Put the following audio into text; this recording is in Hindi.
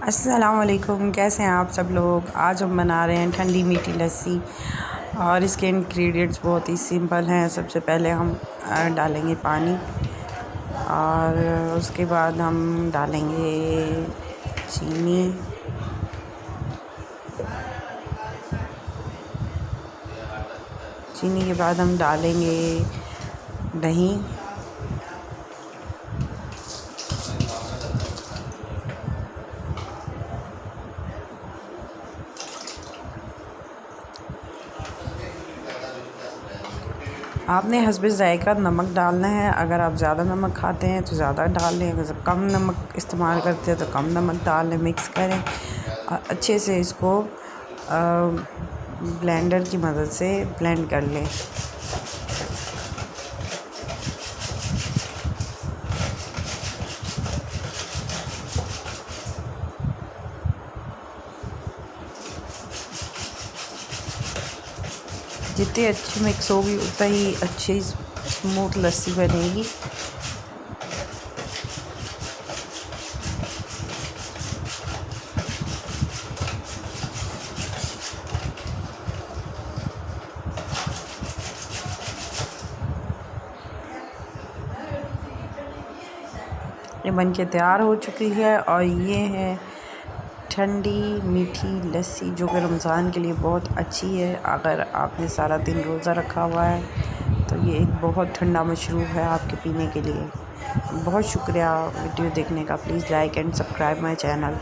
अस्सलाम वालेकुम, कैसे हैं आप सब लोग। आज हम बना रहे हैं ठंडी मीठी लस्सी और इसके इंग्रेडिएंट्स बहुत ही सिंपल हैं। सबसे पहले हम डालेंगे पानी और उसके बाद हम डालेंगे चीनी। चीनी के बाद हम डालेंगे दही। आपने हस्बे ज़ायक़ा नमक डालना है। अगर आप ज़्यादा नमक खाते हैं तो ज़्यादा डाल लें, अगर कम नमक इस्तेमाल करते हैं तो कम नमक डाल लें। मिक्स करें और अच्छे से इसको ब्लेंडर की मदद से ब्लेंड कर लें। जितनी अच्छी मिक्स होगी उतना ही अच्छी स्मूथ लस्सी बनेगी। ये बनके तैयार हो चुकी है और ये है ठंडी मीठी लस्सी जो कि रमज़ान के लिए बहुत अच्छी है। अगर आपने सारा दिन रोज़ा रखा हुआ है तो ये एक बहुत ठंडा मशरूब है आपके पीने के लिए। बहुत शुक्रिया वीडियो देखने का। Please like and subscribe my channel.